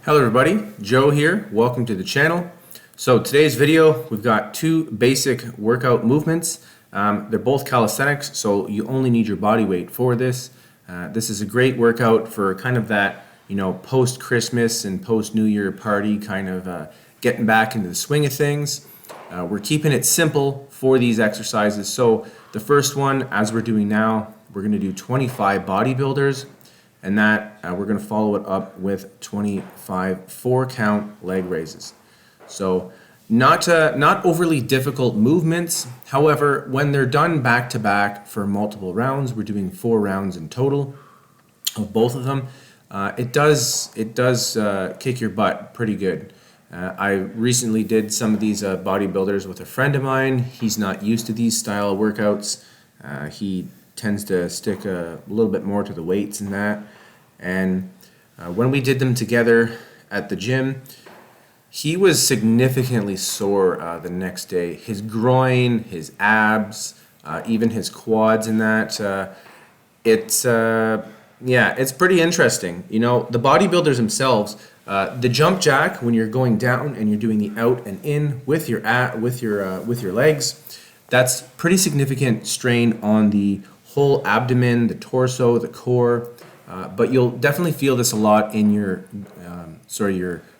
Hello everybody, Joe here. Welcome to the channel. So today's video, we've got two basic workout movements. They're both calisthenics, so you only need your body weight for this. This is a great workout for kind of that, post-Christmas and post-New Year party, kind of getting back into the swing of things. We're keeping it simple for these exercises. So the first one, as we're doing now, we're going to do 25 bodybuilders. And that we're going to follow it up with 25 4-count leg raises. So not overly difficult movements. However, when they're done back to back for multiple rounds, we're doing 4 rounds in total of both of them. It does kick your butt pretty good. I recently did some of these bodybuilders with a friend of mine. He's not used to these style of workouts. He tends to stick a little bit more to the weights and that. And when we did them together at the gym, he was significantly sore the next day. His groin, his abs, even his quads and that. It's pretty interesting. You know, the bodybuilders themselves, the jump jack, when you're going down and you're doing the out and in with your legs, that's pretty significant strain on the whole abdomen, the torso, the core, but you'll definitely feel this a lot in your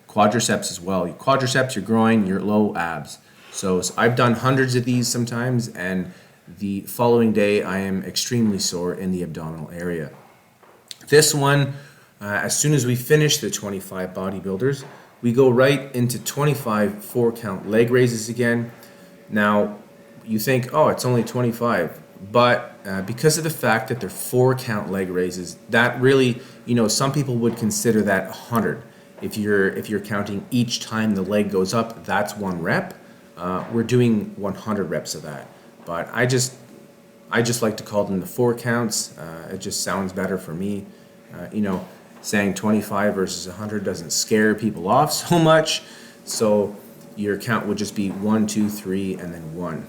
quadriceps as well. Your quadriceps, your groin, your low abs. So I've done hundreds of these sometimes, and the following day I am extremely sore in the abdominal area. This one, as soon as we finish the 25 bodybuilders, we go right into 25 4-count leg raises again. Now, you think, oh, it's only 25. But because of the fact that they're 4-count leg raises, that really, some people would consider that 100. If you're counting each time the leg goes up, that's 1 rep. We're doing 100 reps of that. But I just like to call them the 4 counts. It just sounds better for me. Saying 25 versus 100 doesn't scare people off so much. So your count would just be 1, 2, 3, and then 1.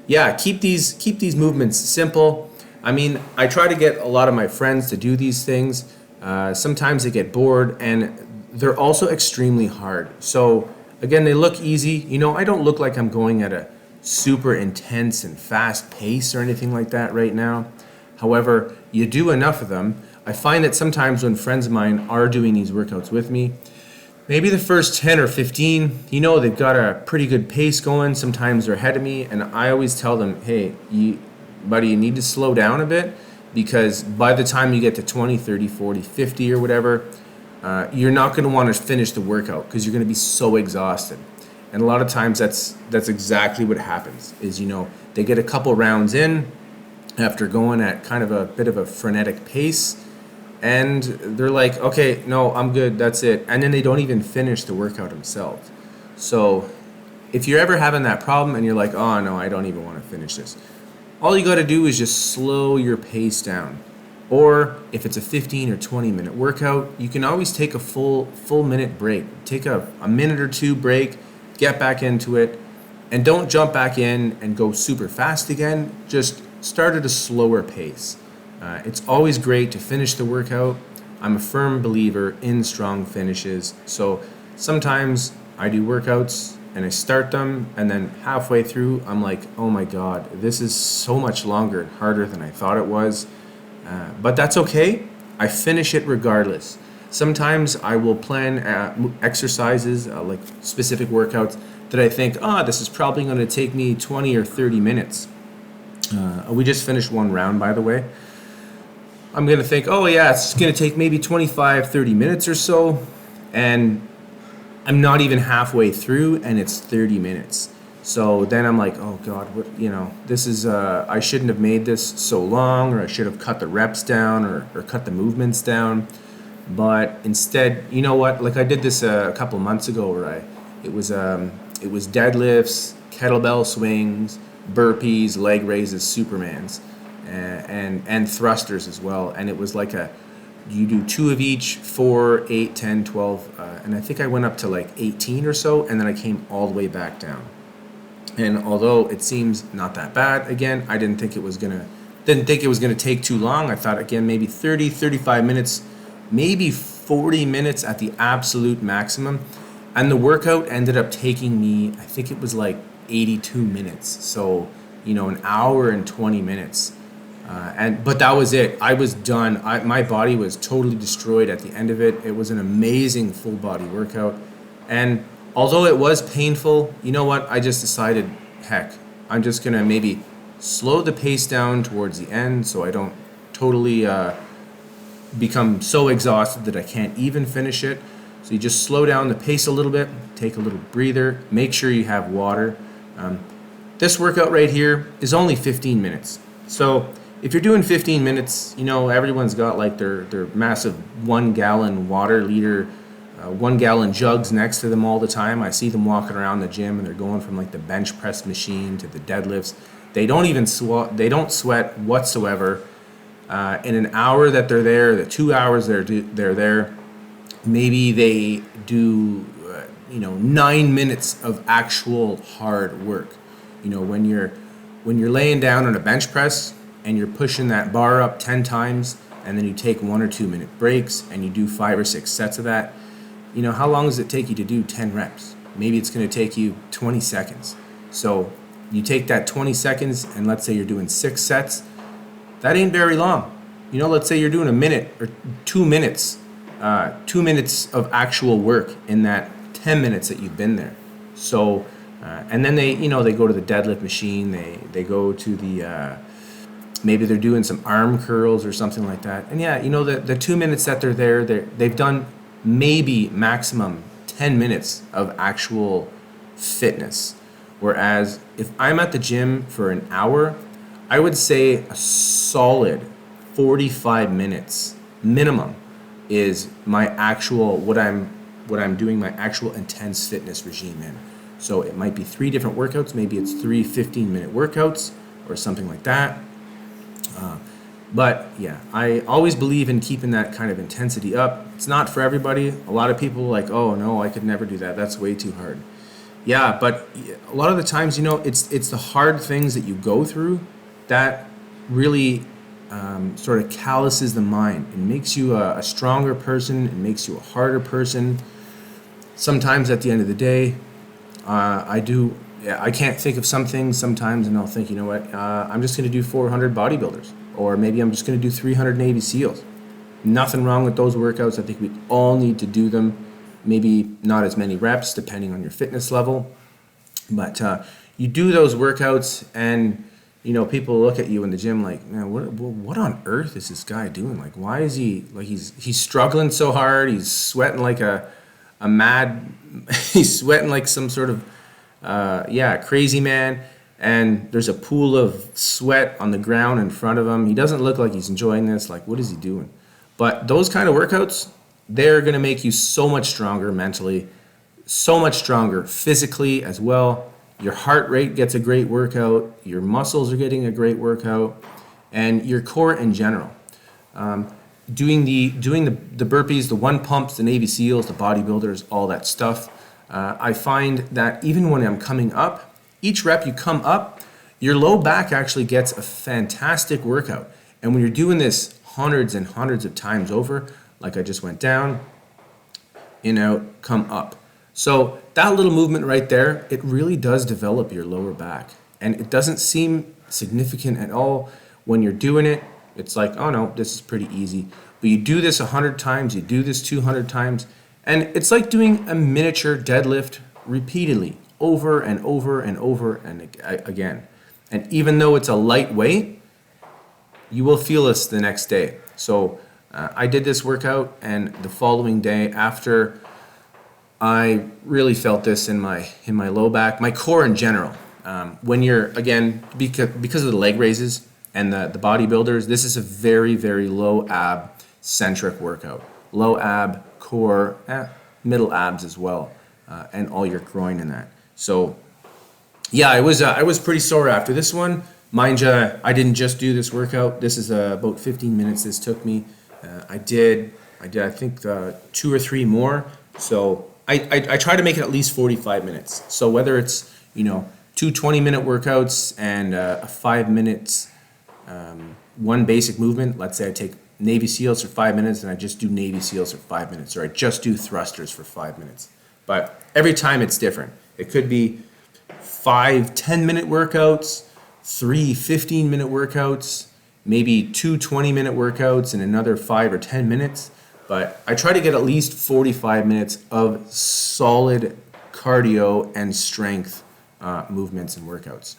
Yeah, keep these movements simple. I mean, I try to get a lot of my friends to do these things. Sometimes they get bored, and they're also extremely hard. So again, they look easy. I don't look like I'm going at a super intense and fast pace or anything like that right now. However, you do enough of them. I find that sometimes when friends of mine are doing these workouts with me, maybe the first 10 or 15, they've got a pretty good pace going. Sometimes they're ahead of me, and I always tell them, hey, buddy, you need to slow down a bit, because by the time you get to 20, 30, 40, 50 or whatever, you're not going to want to finish the workout because you're going to be so exhausted. And a lot of times that's exactly what happens is, they get a couple rounds in after going at kind of a bit of a frenetic pace, and they're like, okay, no, I'm good, that's it. And then they don't even finish the workout themselves. So if you're ever having that problem and you're like, oh no, I don't even want to finish this, all you got to do is just slow your pace down. Or if it's a 15 or 20 minute workout, you can always take a full minute break. Take a minute or two break, get back into it, and don't jump back in and go super fast again. Just start at a slower pace. It's always great to finish the workout. I'm a firm believer in strong finishes. So sometimes I do workouts and I start them, and then halfway through I'm like, oh my God, this is so much longer and harder than I thought it was. But that's okay. I finish it regardless. Sometimes I will plan exercises, like specific workouts that I think, this is probably going to take me 20 or 30 minutes. We just finished 1 round, by the way. I'm going to think, oh yeah, it's going to take maybe 25, 30 minutes or so, and I'm not even halfway through and it's 30 minutes. So then I'm like, oh God, this is, I shouldn't have made this so long, or I should have cut the reps down or cut the movements down. But instead, you know what, like I did this a couple months ago where it was deadlifts, kettlebell swings, burpees, leg raises, Supermans, and thrusters as well. And it was like you do 2 of each, 4, 8, 10, 12, and I think I went up to like 18 or so, and then I came all the way back down. And although it seems not that bad, again, I didn't think it was gonna take too long. I thought, again, maybe 30, 35 minutes, maybe 40 minutes at the absolute maximum. And the workout ended up taking me, I think it was like 82 minutes. So, an hour and 20 minutes. But that was it. I was done. My body was totally destroyed at the end of it. It was an amazing full body workout. And although it was painful, you know what? I just decided, heck, I'm just going to maybe slow the pace down towards the end so I don't totally become so exhausted that I can't even finish it. So you just slow down the pace a little bit, take a little breather, make sure you have water. This workout right here is only 15 minutes. So if you're doing 15 minutes, everyone's got like their massive 1 gallon water liter, 1 gallon jugs next to them all the time. I see them walking around the gym and they're going from like the bench press machine to the deadlifts. They don't even sweat whatsoever. In an hour that they're there, the 2 hours they're there, maybe they do 9 minutes of actual hard work. When you're laying down on a bench press and you're pushing that bar up 10 times and then you take 1 or 2 minute breaks and you do 5 or 6 sets of that, how long does it take you to do 10 reps? Maybe it's going to take you 20 seconds. So you take that 20 seconds and let's say you're doing 6 sets. That ain't very long. Let's say you're doing a minute or 2 minutes, 2 minutes of actual work in that 10 minutes that you've been there. So, and then they go to the deadlift machine. They go to the, maybe they're doing some arm curls or something like that. And yeah, the 2 minutes that they're there, they've done maybe maximum 10 minutes of actual fitness. Whereas if I'm at the gym for an hour, I would say a solid 45 minutes minimum is my actual, what I'm doing my actual intense fitness regime in. So it might be 3 different workouts. Maybe it's 3 15-minute workouts or something like that. But yeah, I always believe in keeping that kind of intensity up. It's not for everybody. A lot of people are like, oh no, I could never do that. That's way too hard. Yeah, but a lot of the times, it's the hard things that you go through that really sort of calluses the mind. It makes you a stronger person. It makes you a harder person. Sometimes at the end of the day, I can't think of some things sometimes, and I'll think, I'm just going to do 400 bodybuilders, or maybe I'm just going to do 300 Navy SEALs. Nothing wrong with those workouts. I think we all need to do them. Maybe not as many reps, depending on your fitness level. But you do those workouts, and people look at you in the gym like, man, what on earth is this guy doing? Like, why is he like he's struggling so hard? He's sweating like a mad. He's sweating like some sort of crazy man. And there's a pool of sweat on the ground in front of him. He doesn't look like he's enjoying this. Like, what is he doing? But those kind of workouts, they're going to make you so much stronger mentally, so much stronger physically as well. Your heart rate gets a great workout. Your muscles are getting a great workout, and your core in general. Doing the burpees, the 1 pumps, the Navy SEALs, the bodybuilders, all that stuff. I find that even when I'm coming up, each rep you come up, your low back actually gets a fantastic workout. And when you're doing this hundreds and hundreds of times over, like I just went down, in, out, come up. So that little movement right there, it really does develop your lower back. And it doesn't seem significant at all when you're doing it. It's like, oh no, this is pretty easy. But you do this 100 times, you do this 200 times, and it's like doing a miniature deadlift repeatedly, over and over and over and again. And even though it's a light weight, you will feel this the next day. So I did this workout, and the following day after, I really felt this in my low back, my core in general. When you're, again, because of the leg raises and the bodybuilders, this is a very, very low ab centric workout. Low ab, core, middle abs as well, and all your groin in that. So yeah, I was pretty sore after this one. Mind you, I didn't just do this workout. This is about 15 minutes this took me. I did I think 2 or 3 more. So I try to make it at least 45 minutes. So whether it's 2 20-minute workouts and 5 minutes, one basic movement. Let's say I take Navy SEALs for 5 minutes, and I just do Navy SEALs for 5 minutes, or I just do thrusters for 5 minutes. But every time it's different. It could be 5 10-minute workouts, 3 15-minute workouts, maybe 2 20-minute workouts, and another 5 or 10 minutes. But I try to get at least 45 minutes of solid cardio and strength movements and workouts.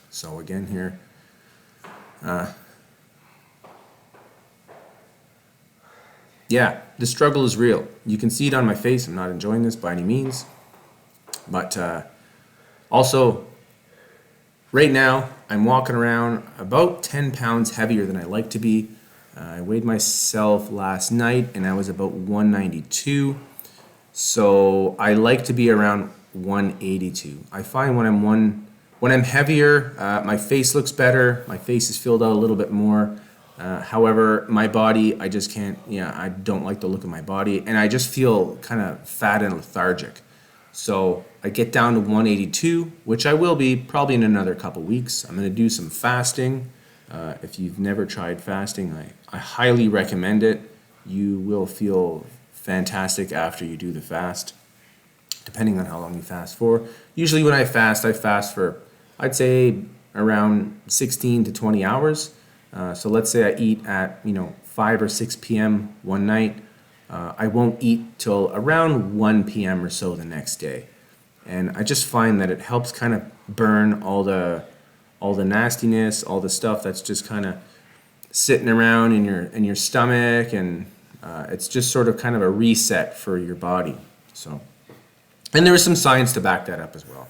So again here, yeah, the struggle is real. You can see it on my face. I'm not enjoying this by any means. But also, right now, I'm walking around about 10 pounds heavier than I like to be. I weighed myself last night, and I was about 192. So I like to be around 182. I find when I'm heavier, my face looks better. My face is filled out a little bit more. However, my body, I just can't, I don't like the look of my body, and I just feel kind of fat and lethargic. So I get down to 182, which I will be probably in another couple weeks. I'm going to do some fasting. If you've never tried fasting, I highly recommend it. You will feel fantastic after you do the fast, depending on how long you fast for. Usually when I fast for, I'd say, around 16 to 20 hours. So let's say I eat at 5 or 6 p.m. one night. I won't eat till around 1 p.m. or so the next day, and I just find that it helps kind of burn all the nastiness, all the stuff that's just kind of sitting around in your stomach, and it's just sort of kind of a reset for your body. So, and there is some science to back that up as well.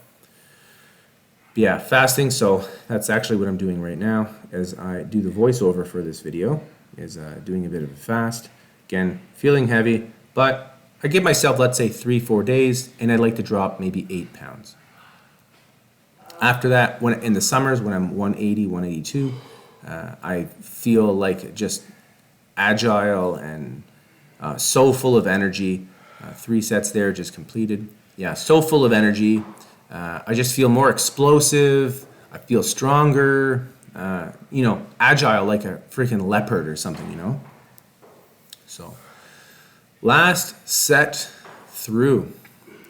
But yeah, fasting. So that's actually what I'm doing right now as I do the voiceover for this video. Is doing a bit of a fast. Again, feeling heavy, but I give myself, let's say, 3-4 days, and I'd like to drop maybe 8 pounds. After that, when in the summers, when I'm 180, 182, I feel like just agile and so full of energy. 3 sets there just completed. Yeah, so full of energy. I just feel more explosive. I feel stronger, agile like a freaking leopard or something, So, last set through.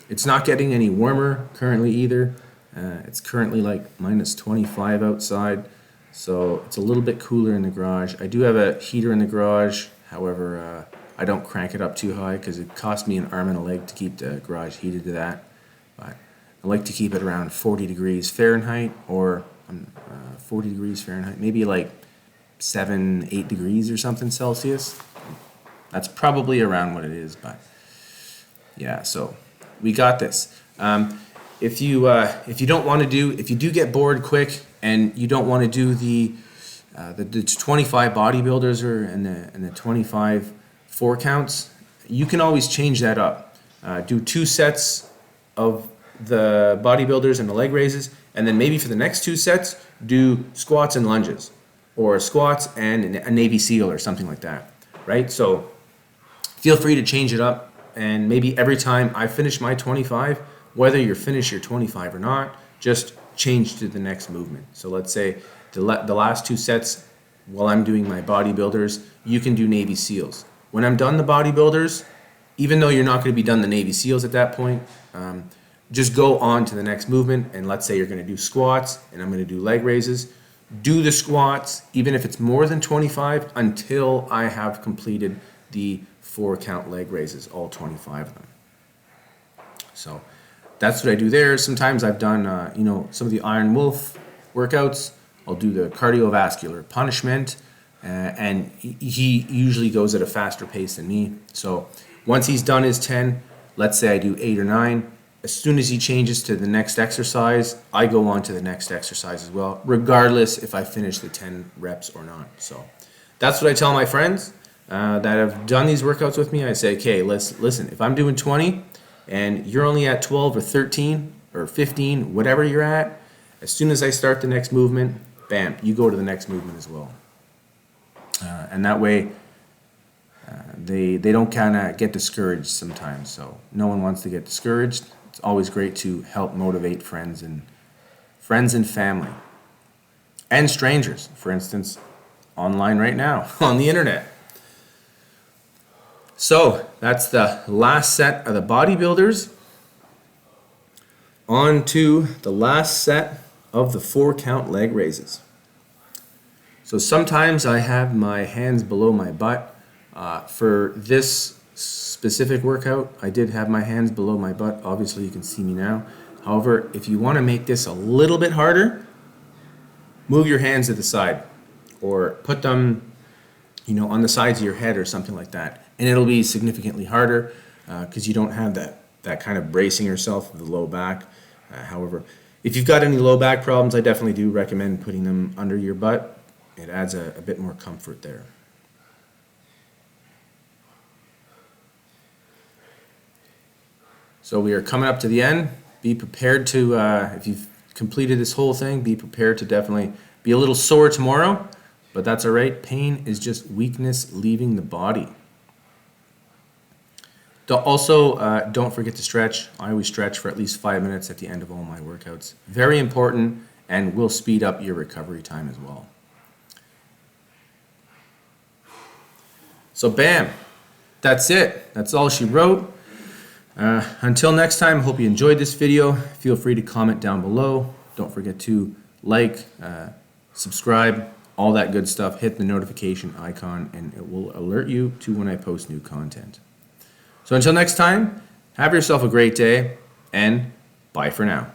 It's not getting any warmer currently either. It's currently like minus 25 outside, so it's a little bit cooler in the garage. I do have a heater in the garage, however, I don't crank it up too high because it costs me an arm and a leg to keep the garage heated to that. But I like to keep it around 40 degrees Fahrenheit or 40 degrees Fahrenheit, maybe like 7-8 degrees or something Celsius. That's probably around what it is, but yeah, so we got this. If you don't want to do, if you do get bored quick and you don't want to do the 25 bodybuilders and the 25 4 counts, you can always change that up. Do 2 sets of the bodybuilders and the leg raises, and then maybe for the next 2 sets, do squats and lunges, or squats and a Navy SEAL or something like that, right? So feel free to change it up, and maybe every time I finish my 25, whether you're finished your 25 or not, just change to the next movement. So let's say the last 2 sets, while I'm doing my bodybuilders, you can do Navy SEALs. When I'm done the bodybuilders, even though you're not going to be done the Navy SEALs at that point, just go on to the next movement, and let's say you're going to do squats, and I'm going to do leg raises. Do the squats, even if it's more than 25, until I have completed the 4 count leg raises, all 25 of them. So that's what I do there. Sometimes I've done, some of the Iron Wolf workouts. I'll do the cardiovascular punishment, and he usually goes at a faster pace than me. So once he's done his 10, let's say I do 8 or 9, as soon as he changes to the next exercise, I go on to the next exercise as well, regardless if I finish the 10 reps or not. So that's what I tell my friends that have done these workouts with me. I say, okay, listen, if I'm doing 20 and you're only at 12 or 13 or 15, whatever you're at, as soon as I start the next movement, bam, you go to the next movement as well. And that way, they don't kind of get discouraged sometimes. So no one wants to get discouraged. It's always great to help motivate friends and family and strangers. For instance, online right now on the internet. So that's the last set of the bodybuilders. On to the last set of the 4-count leg raises. So sometimes I have my hands below my butt. For this specific workout, I did have my hands below my butt. Obviously, you can see me now. However, if you want to make this a little bit harder, move your hands to the side or put them, on the sides of your head or something like that. And it'll be significantly harder because you don't have that kind of bracing yourself of the low back. However, if you've got any low back problems, I definitely do recommend putting them under your butt. It adds a bit more comfort there. So we are coming up to the end. Be prepared to, if you've completed this whole thing, be prepared to definitely be a little sore tomorrow, but that's all right. Pain is just weakness leaving the body. Also, don't forget to stretch. I always stretch for at least 5 minutes at the end of all my workouts. Very important, and will speed up your recovery time as well. So bam, that's it. That's all she wrote. Until next time, hope you enjoyed this video. Feel free to comment down below. Don't forget to like, subscribe, all that good stuff. Hit the notification icon and it will alert you to when I post new content. So until next time, have yourself a great day and bye for now.